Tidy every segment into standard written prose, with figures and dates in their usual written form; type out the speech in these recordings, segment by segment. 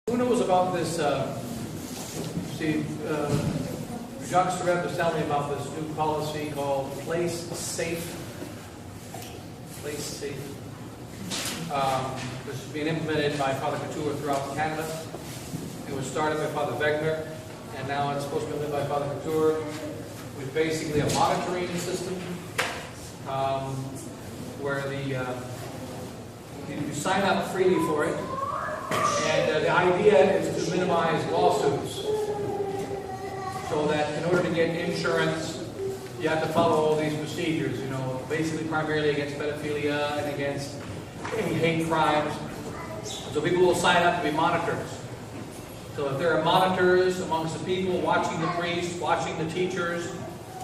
Who knows about this? Jacques Surette was telling me about this new policy called Place Safe. Place Safe. This is being implemented by Father Couture throughout Canada. It was started by Father Wegner, and now it's supposed to be implemented by Father Couture, with basically a monitoring system where you sign up freely for it. And the idea is to minimize lawsuits, so that in order to get insurance, you have to follow all these procedures, basically primarily against pedophilia and against any hate crimes. So people will sign up to be monitors. So if there are monitors amongst the people watching the priests, watching the teachers,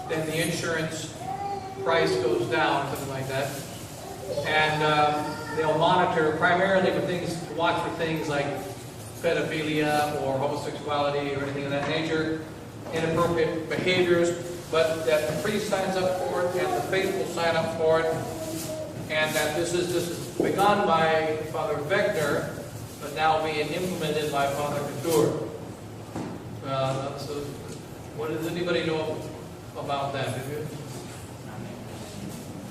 then the insurance price goes down, something like that. And they'll monitor primarily for things, to watch for things like pedophilia or homosexuality or anything of that nature, inappropriate behaviors, but that the priest signs up for it and the faithful sign up for it, and that this is begun by Father Wegner, but now being implemented by Father Couture. So what does anybody know about that?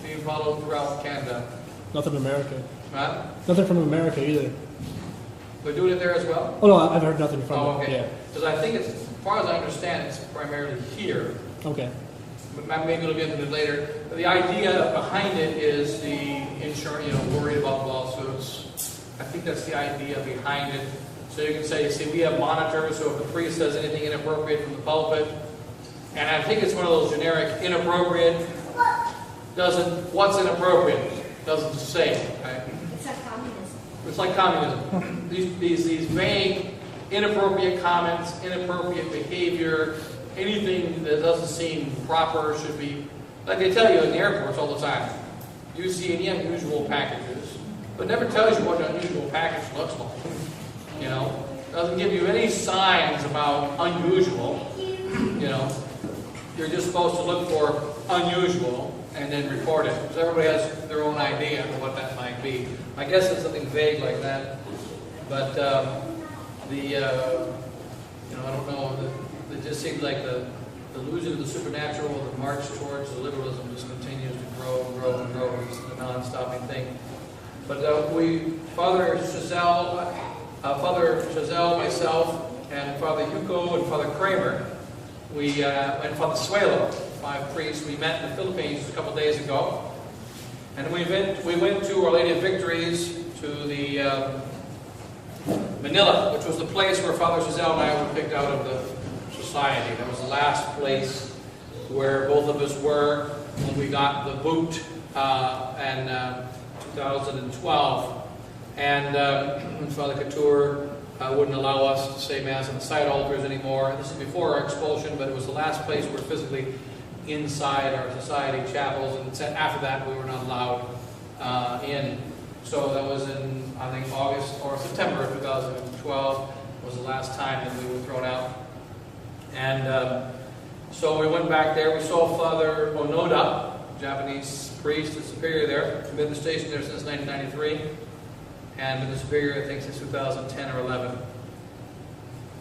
Being followed throughout Canada. Nothing from America. Huh? Nothing from America either. We're doing it there as well? Oh no, I've heard nothing from. Oh, okay. Yeah. Because I think it's, as far as I understand, it's primarily here. Okay. But maybe it'll be into it later. But the idea behind it is the insurance, worried about lawsuits. I think that's the idea behind it. So you can say, see, we have monitors, so if the priest says anything inappropriate from the pulpit, and I think it's one of those generic inappropriate, what's inappropriate? Doesn't say, right? It's like communism. It's like communism. These vague, inappropriate comments, inappropriate behavior, anything that doesn't seem proper should be, like they tell you in the airports all the time. You see any unusual packages, but never tells you what an unusual package looks like. Doesn't give you any signs about unusual. You're just supposed to look for unusual and then report it, because everybody has their own idea of what that might be. I guess it's something vague like that, but I don't know. It just seems like the illusion of the supernatural, the march towards the liberalism just continues to grow and grow and grow. It's a non-stopping thing. But Father Chazelle, myself, and Father Yuko and Father Kramer, and Father Suelo, 5 priests, we met in the Philippines a couple days ago, and we went to Our Lady of Victories to the Manila, which was the place where Father Chazelle and I were picked out of the society. That was the last place where both of us were when we got the boot in 2012. And Father Couture wouldn't allow us to say Mass on the side altars anymore. This is before our expulsion, but it was the last place we were physically inside our society chapels, and after that we were not allowed in. So that was in, I think, August or September of 2012 was the last time that we were thrown out. And so we went back there. We saw Father Onoda, Japanese priest and superior there. We've been stationed there since 1993. And been the superior, I think, since 2010 or 11.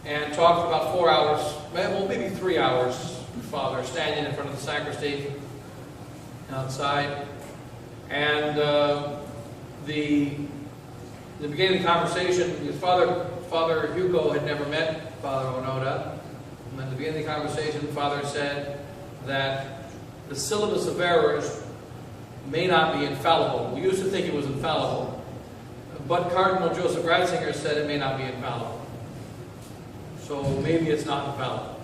And talked for about 4 hours, well, maybe 3 hours, with Father, standing in front of the sacristy outside. And the beginning of the conversation, with Father Hugo had never met Father Onoda. And at the beginning of the conversation, Father said that the syllabus of errors may not be infallible. We used to think it was infallible. But Cardinal Joseph Ratzinger said it may not be infallible. So maybe it's not infallible.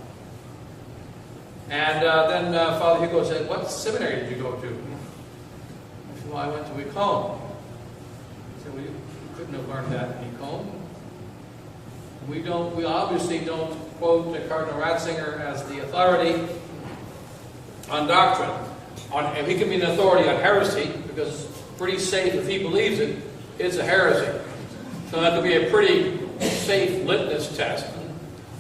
And then Father Hugo said, what seminary did you go to? I said, well, I went to Ecom. He said, well, you couldn't have learned that in Ecom. We obviously don't quote Cardinal Ratzinger as the authority on doctrine. And he can be an authority on heresy, because it's pretty safe if he believes it. It's a heresy. So that could be a pretty safe litmus test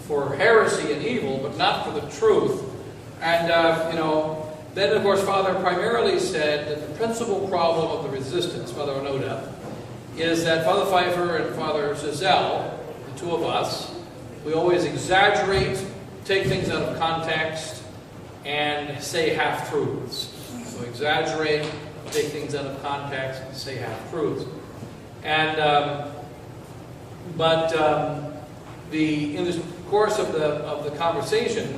for heresy and evil, but not for the truth. And, then of course Father primarily said that the principal problem of the resistance, Father Onoda, is that Father Pfeiffer and Father Chazelle, the two of us, we always exaggerate, take things out of context, and say half-truths. So exaggerate, take things out of context, and say half-truths. And in the course of the conversation,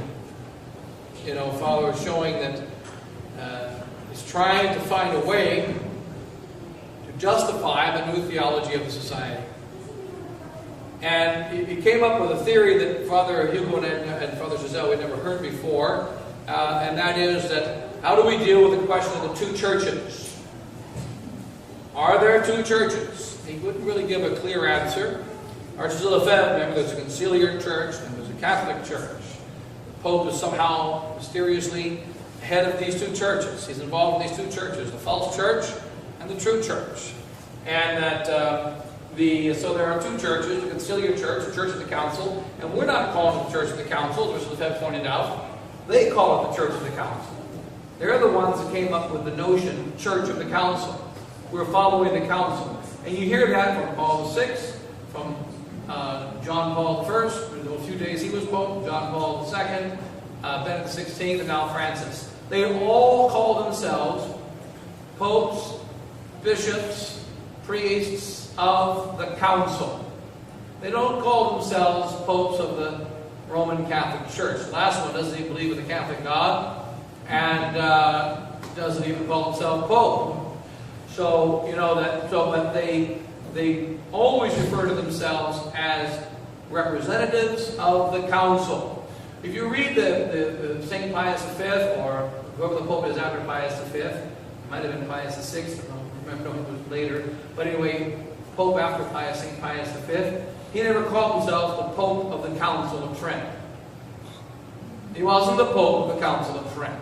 Father was showing that he's trying to find a way to justify the new theology of the society. And he came up with a theory that Father Hugo and Father Giselle had never heard before, and that is that how do we deal with the question of the two churches? Are there two churches? He wouldn't really give a clear answer. Archbishop Lefebvre, remember, there's a conciliar church and there's a Catholic church. The Pope is somehow mysteriously head of these two churches. He's involved in these two churches, the false church and the true church. And that so there are two churches, the conciliar church, the church of the council, and we're not calling it the church of the council, as Lefebvre pointed out. They call it the church of the council. They're the ones that came up with the notion, church of the council. We're following the council. And you hear that from Paul VI, from John Paul I, a few days he was Pope, John Paul II, Benedict XVI, and now Francis. They all call themselves popes, bishops, priests of the council. They don't call themselves popes of the Roman Catholic Church. The last one doesn't even believe in the Catholic God, and doesn't even call himself pope. So, but they always refer to themselves as representatives of the council. If you read the St. Pius V, or whoever the Pope is after Pius V, it might have been Pius VI, I don't remember if it was later, but anyway, Pope after St. Pius V, he never called himself the Pope of the Council of Trent. He wasn't the Pope of the Council of Trent.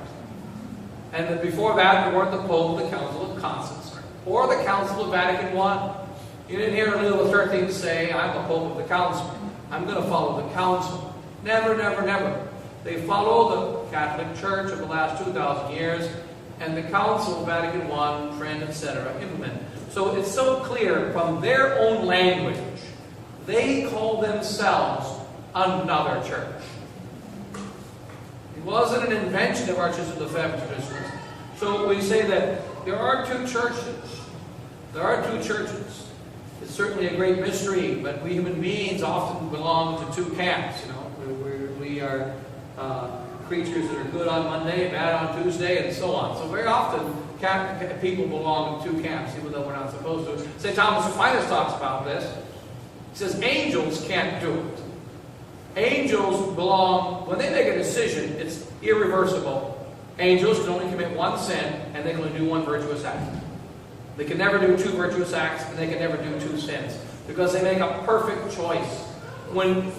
And before that, they weren't the Pope of the Council of Constance, or the Council of Vatican I. You didn't hear Leo XIII say, I'm the Pope of the Council. I'm going to follow the Council. Never, never, never. They follow the Catholic Church of the last 2,000 years, and the Council of Vatican I, Trent, etc. implement. So it's so clear from their own language, they call themselves another church. It wasn't an invention of Archbishop Lefebvre traditions. So we say that there are two churches. There are two churches. It's certainly a great mystery, but we human beings often belong to two camps. We are creatures that are good on Monday, bad on Tuesday, and so on. So very often people belong to two camps, even though we're not supposed to. St. Thomas Aquinas talks about this. He says angels can't do it. Angels belong, when they make a decision, it's irreversible. Angels can only commit one sin, and they can only do one virtuous act. They can never do two virtuous acts, and they can never do two sins, because they make a perfect choice. When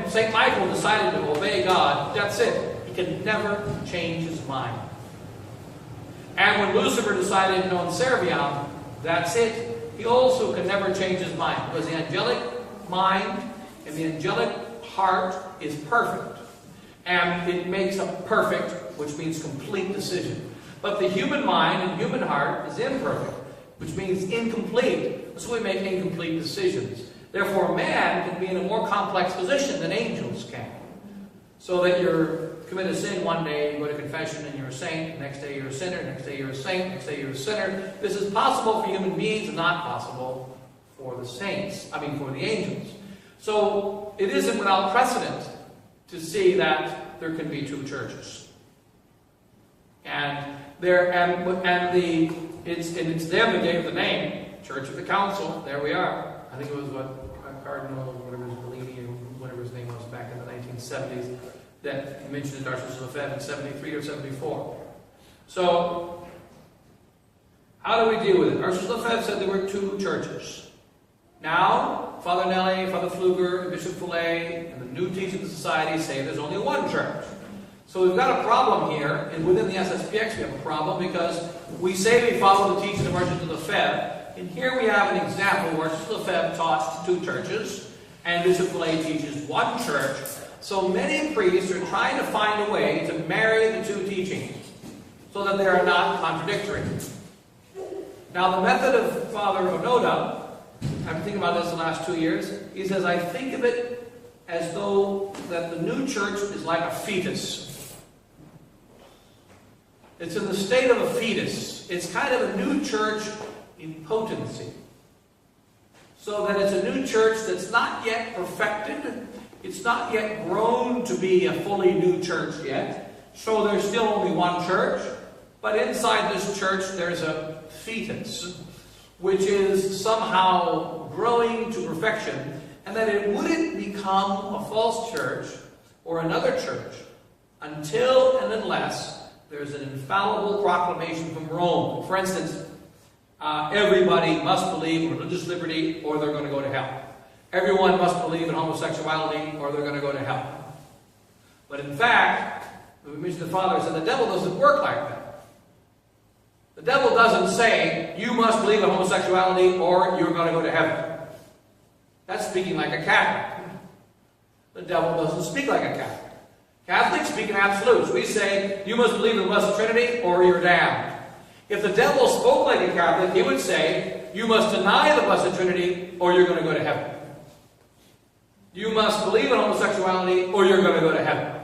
St. Michael decided to obey God, that's it. He can never change his mind. And when Lucifer decided non serviam, that's it. He also can never change his mind, because the angelic mind and the angelic heart is perfect. And it makes a perfect, which means complete decision. But the human mind and human heart is imperfect, which means incomplete. So we make incomplete decisions. Therefore, man can be in a more complex position than angels can. So that you commit a sin one day, you go to confession and you're a saint, next day you're a sinner, next day you're a saint, next day you're a sinner. This is possible for human beings and not possible for the saints, for the angels. So it isn't without precedent to see that there can be two churches. It's them that gave the name, Church of the Council. There we are. I think it was Cardinal, whatever his Bellini, or whatever his name was back in the 1970s, that mentioned it to Archbishop Lefebvre in 73 or 74. So, how do we deal with it? Archbishop Lefebvre said there were two churches. Now, Father Nelly, Father Pfluger, Bishop Foulet, and the new teaching of the society say there's only one church. So we've got a problem here, and within the SSPX we have a problem, because we say we follow the teaching of Archbishop Lefebvre, and here we have an example where Archbishop Lefebvre taught two churches, and Bishop Foulet teaches one church. So many priests are trying to find a way to marry the two teachings, so that they are not contradictory. Now the method of Father Onoda I've been thinking about this the last 2 years. He says, I think of it as though that the new church is like a fetus. It's in the state of a fetus. It's kind of a new church in potency. So that it's a new church that's not yet perfected. It's not yet grown to be a fully new church yet. So there's still only one church. But inside this church there's a fetus, which is somehow growing to perfection, and that it wouldn't become a false church or another church until and unless there's an infallible proclamation from Rome. For instance, everybody must believe in religious liberty or they're going to go to hell. Everyone must believe in homosexuality or they're going to go to hell. But in fact, we mentioned the Father said the devil doesn't work like that. The devil doesn't say, you must believe in homosexuality or you're going to go to heaven. That's speaking like a Catholic. The devil doesn't speak like a Catholic. Catholics speak in absolutes. We say, you must believe in the Blessed Trinity or you're damned. If the devil spoke like a Catholic, he would say, you must deny the Blessed Trinity or you're going to go to heaven. You must believe in homosexuality or you're going to go to heaven.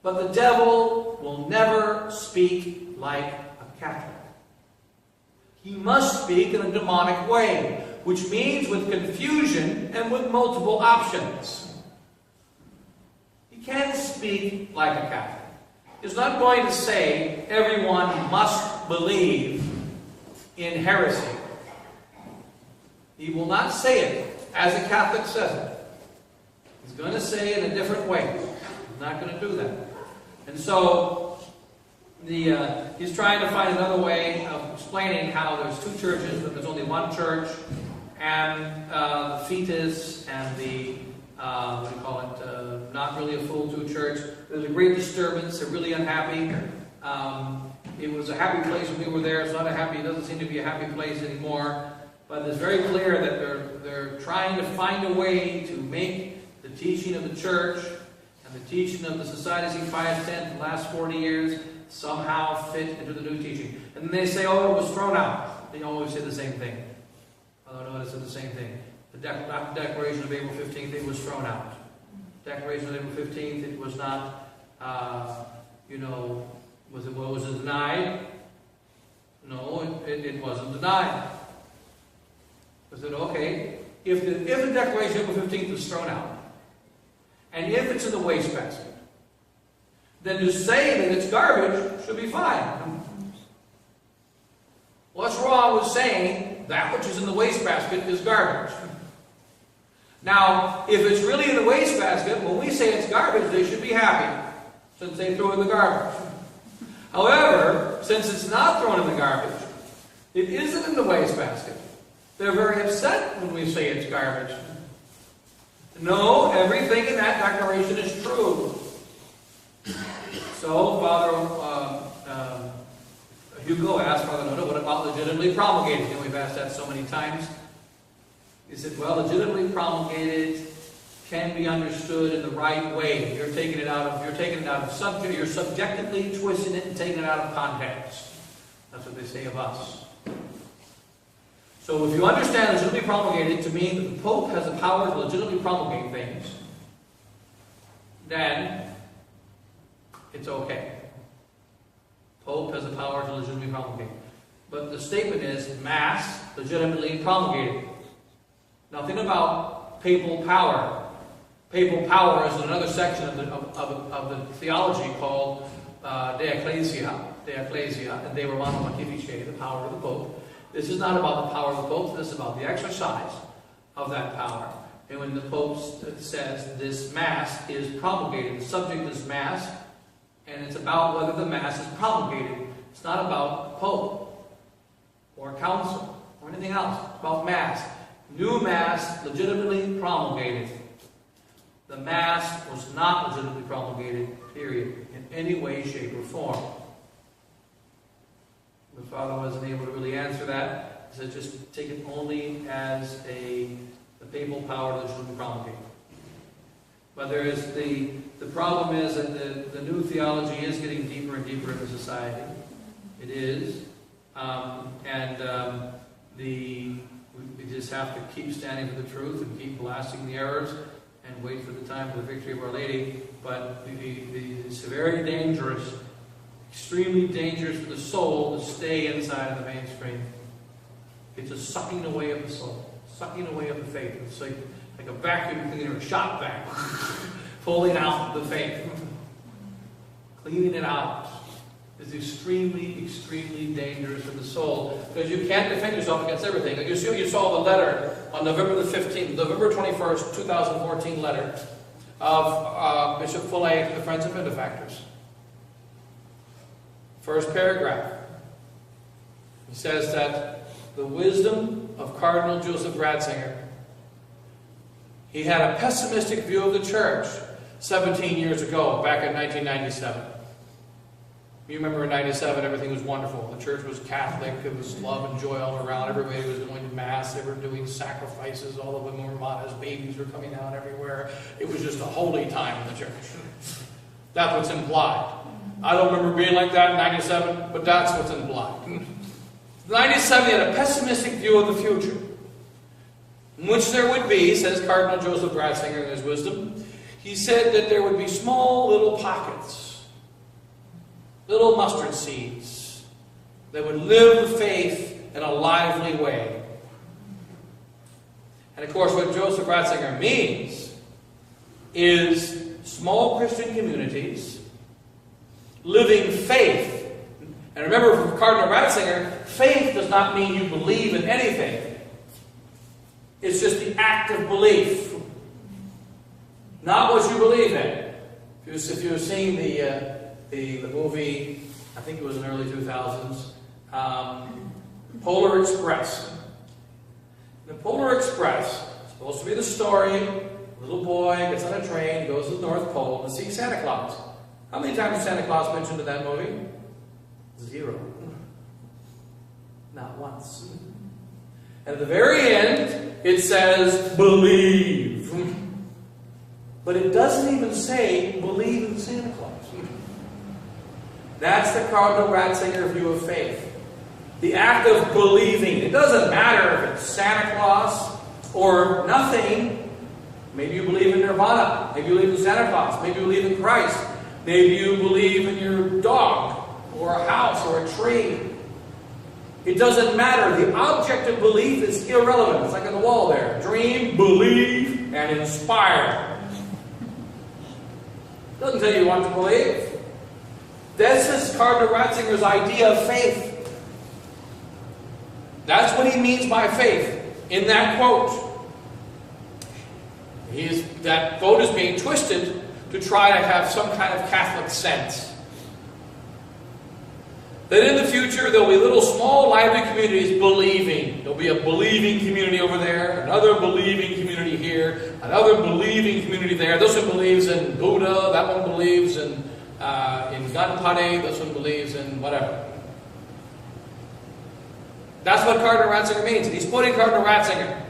But the devil will never speak like a Catholic. He must speak in a demonic way, which means with confusion and with multiple options. He can't speak like a Catholic. He's not going to say everyone must believe in heresy. He will not say it as a Catholic says it. He's going to say it in a different way. He's not going to do that. And so he's trying to find another way of explaining how there's two churches, but there's only one church, and the fetus and the, what do you call it, not really a full two church. There's a great disturbance. They're really unhappy. It was a happy place when we were there. It's not a happy, it doesn't seem to be a happy place anymore. But it's very clear that they're trying to find a way to make the teaching of the church and the teaching of the Society of 510 for the last 40 years somehow fit into the new teaching. And then they say, oh, it was thrown out. They always say the same thing. Although notice it's the same thing. The Declaration of April 15th, it was thrown out. Declaration of April 15th, it was not, was it denied? No, it wasn't denied. I said, okay, if the Declaration of April 15th is thrown out, and if it's in the wastebasket, then to say that it's garbage should be fine. What's wrong with saying that which is in the wastebasket is garbage? Now, if it's really in the wastebasket, when we say it's garbage, they should be happy, since they threw in the garbage. However, since it's not thrown in the garbage, it isn't in the wastebasket. They're very upset when we say it's garbage. No, everything in that declaration is true. So, Father Hugo asked Father Noda, what about legitimately promulgated? And we've asked that so many times. He said, well, legitimately promulgated can be understood in the right way. You're taking it out of subject, you're subjectively twisting it and taking it out of context. That's what they say of us. So if you understand legitimately promulgated to mean that the Pope has the power to legitimately promulgate things, then it's okay. Pope has the power to legitimately promulgate. But the statement is Mass legitimately promulgated. Nothing about papal power. Papal power is another section of the theology called De Ecclesia, and De Romano Pontifice, the power of the Pope. This is not about the power of the Pope, this is about the exercise of that power. And when the Pope says this Mass is promulgated, the subject is Mass, and it's about whether the Mass is promulgated. It's not about the Pope or Council or anything else. It's about Mass. New Mass legitimately promulgated. The Mass was not legitimately promulgated, period, in any way, shape, or form. The Father wasn't able to really answer that. He said just take it only as the papal power that should be promulgated. But there is the problem is that the new theology is getting deeper and deeper in the society. It is. We just have to keep standing for the truth and keep blasting the errors and wait for the time for the victory of Our Lady. But it's very dangerous, extremely dangerous for the soul to stay inside of the mainstream. It's a sucking away of the soul, sucking away of the faith. It's like a vacuum cleaner, a shop vac, pulling out the faith, cleaning it out. Is extremely, extremely dangerous for the soul, because you can't defend yourself against everything. You saw the letter on November the 15th, November 21st, 2014 letter of Bishop Fuller to the Friends of Benefactors. First paragraph. He says that the wisdom of Cardinal Joseph Ratzinger, he had a pessimistic view of the church 17 years ago, back in 1997. You remember in 97, everything was wonderful. The church was Catholic. It was love and joy all around. Everybody was going to Mass. They were doing sacrifices. All the women were modest. Babies were coming out everywhere. It was just a holy time in the church. That's what's implied. I don't remember being like that in 97, but that's what's implied. In 97, he had a pessimistic view of the future, in which there would be, says Cardinal Joseph Ratzinger in his wisdom, he said that there would be small little pockets, little mustard seeds that would live the faith in a lively way. And of course, what Joseph Ratzinger means is small Christian communities living faith. And remember from Cardinal Ratzinger, faith does not mean you believe in anything. It's just the act of belief, not what you believe in. If you've seen the movie, I think it was in the early 2000s, Polar Express. The Polar Express is supposed to be the story, a little boy gets on a train, goes to the North Pole, and sees Santa Claus. How many times was Santa Claus mentioned in that movie? 0. Not once. And at the very end, it says, believe. But it doesn't even say, believe in Santa Claus. That's the Cardinal Ratzinger view of faith. The act of believing. It doesn't matter if it's Santa Claus or nothing. Maybe you believe in Nirvana. Maybe you believe in Santa Claus. Maybe you believe in Christ. Maybe you believe in your dog or a house or a tree. It doesn't matter. The object of belief is irrelevant. It's like on the wall there. Dream, believe, and inspire. Doesn't tell you what to believe. This is Cardinal Ratzinger's idea of faith. That's what he means by faith in that quote. That quote is being twisted to try to have some kind of Catholic sense. That in the future there'll be little small lively communities believing. There'll be a believing community over there, another believing community here, another believing community there. This one believes in Buddha, that one believes in Ganpade, this one believes in whatever. That's what Cardinal Ratzinger means. And he's quoting Cardinal Ratzinger.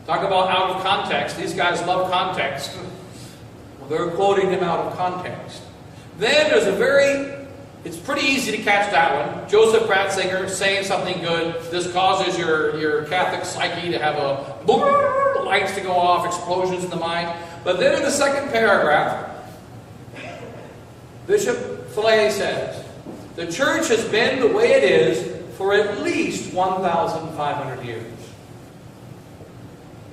Talk about out of context. These guys love context. Well, they're quoting him out of context. Then there's it's pretty easy to catch that one. Joseph Ratzinger saying something good. This causes your Catholic psyche to have lights to go off, explosions in the mind. But then in the second paragraph, Bishop Fuller says, the church has been the way it is for at least 1,500 years.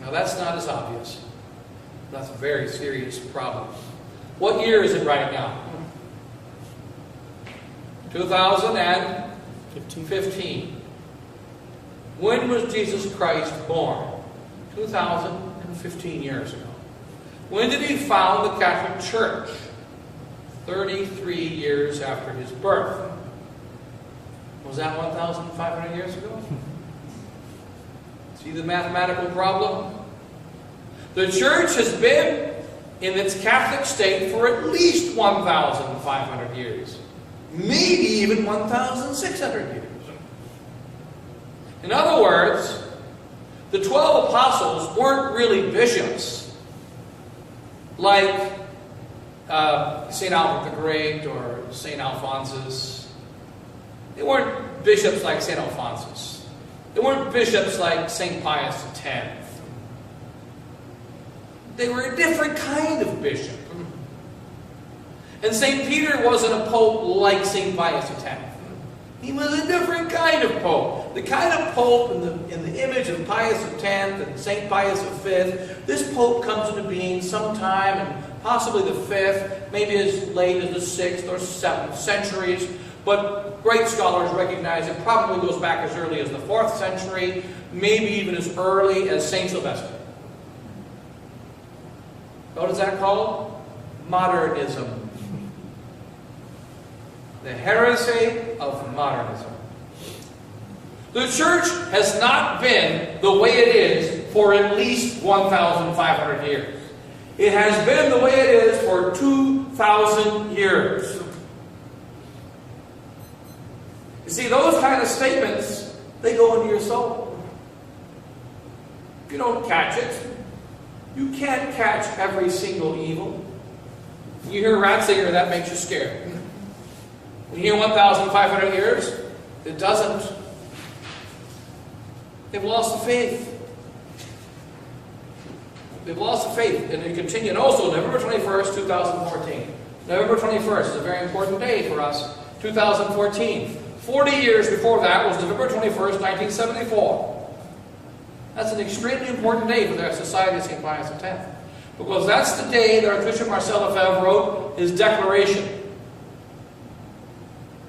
Now that's not as obvious. That's a very serious problem. What year is it right now? 2015. When was Jesus Christ born? 2015 years ago. When did he found the Catholic Church? 33 years after his birth. Was that 1,500 years ago? See the mathematical problem? The church has been in its Catholic state for at least 1,500 years. Maybe even 1,600 years. In other words, the 12 apostles weren't really bishops like St. Albert the Great or St. Alphonsus. They weren't bishops like St. Alphonsus. They weren't bishops like St. Pius X. They were a different kind of bishop. And St. Peter wasn't a pope like St. Pius X. He was a different kind of pope. The kind of pope in the image of Pius X and St. Pius V. This pope comes into being sometime in possibly the 5th, maybe as late as the 6th or 7th centuries. But great scholars recognize it probably goes back as early as the 4th century, maybe even as early as St. Sylvester. What is that called? Modernism. The heresy of modernism. The church has not been the way it is for at least 1,500 years. It has been the way it is for 2,000 years. You see, those kind of statements, they go into your soul. You don't catch it. You can't catch every single evil. You hear Ratzinger, that makes you scared. When you hear 1,500 years, it doesn't. They've lost the faith. They've lost the faith. And they continue. And also, November 21st, 2014. November 21st is a very important day for us. 2014. 40 years before that was November 21st, 1974. That's an extremely important day for the Society of St. Pius X. Because that's the day that Archbishop Marcel Lefebvre wrote his declaration.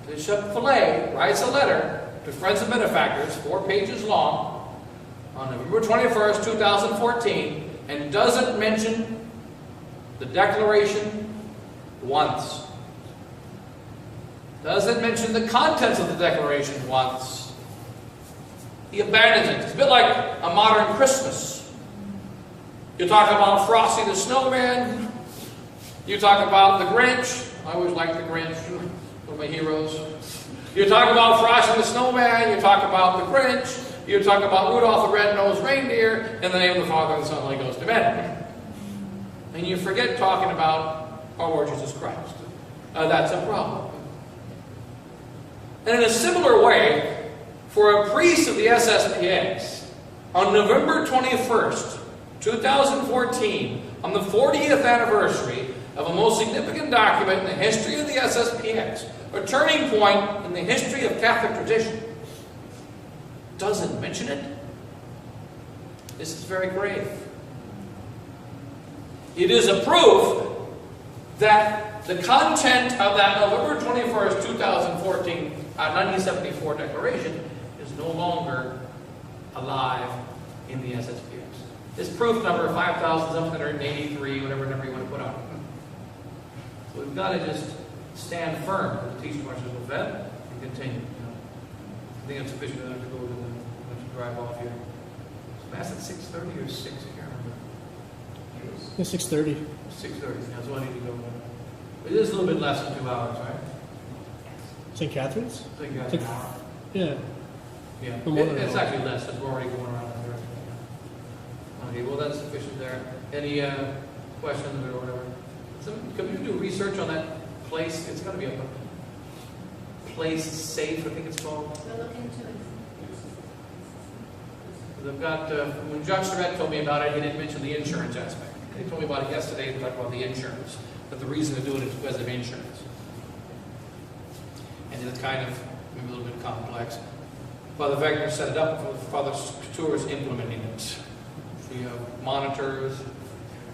Bishop Fillet writes a letter to friends and benefactors, 4 pages long, on November 21st, 2014, and doesn't mention the declaration once. Doesn't mention the contents of the declaration once. He abandons it. It's a bit like a modern Christmas. You talk about Frosty the Snowman. You talk about the Grinch. I always liked the Grinch. One of my heroes. You talk about Frosty the Snowman. You talk about the Grinch. You talk about Rudolph the Red-Nosed Reindeer. In the name of the Father, and the Son, and the Holy Ghost. Amen. And you forget talking about our Lord Jesus Christ. That's a problem. And in a similar way, for a priest of the SSPX, on November 21st, 2014, on the 40th anniversary of a most significant document in the history of the SSPX, a turning point in the history of Catholic tradition, doesn't mention it. This is very grave. It is a proof that the content of that November 21st, 2014, 1974 declaration is no longer alive in the SSPX. It's proof number 5,783, whatever number you want to put on it. So we've got to just stand firm with the teaching of Marcel Lefebvre and continue. I think it's sufficient enough to go to the drive off here. Mass at 6:30 or 6? I can't remember. It's 6:30. 6:30. That's what I need to go. It is a little bit less than 2 hours, right? St. Catherine's? St. Catherine's. Yeah. Yeah. More than It's that. actually less because we're already going around that direction. Okay, well that's sufficient there. Any questions or whatever? Can you do research on that place? It's got to be a place safe, I think it's called. We'll look into it. They've got, when Judge Surratt told me about it, he didn't mention the insurance aspect. He told me about it yesterday, he talked about the insurance. But the reason to do it is because of insurance. And it's kind of maybe a little bit complex. Father Wegner set it up, and Father Couture is implementing it. So you have monitors,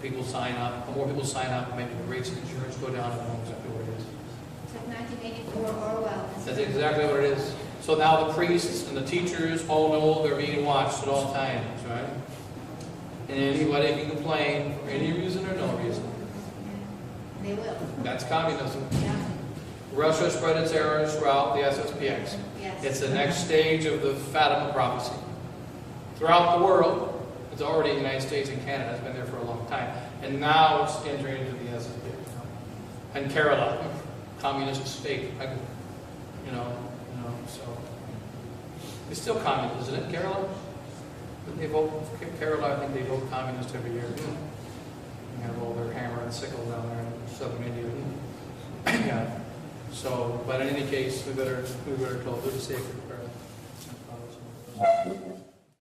people sign up. The more people sign up, maybe the rates of insurance go down, I don't know exactly what it is. It's like 1984 Orwell. That's exactly what it is. So now the priests and the teachers all know they're being watched at all times, right? And anybody can complain for any reason or no reason. They will. That's communism. Yeah. Russia spread its errors throughout the SSPX. Yes. It's the next stage of the Fatima prophecy. Throughout the world, it's already in the United States and Canada, it's been there for a long time. And now it's entering into the SSPX. And Kerala, communist state, so. It's still communist, isn't it, Kerala? Didn't they vote, Kerala, I think they vote communist every year. They have all their hammer and sickle down there in southern India. Yeah. So, but in any case, we better close. We'll just say a quick prayer. Aye.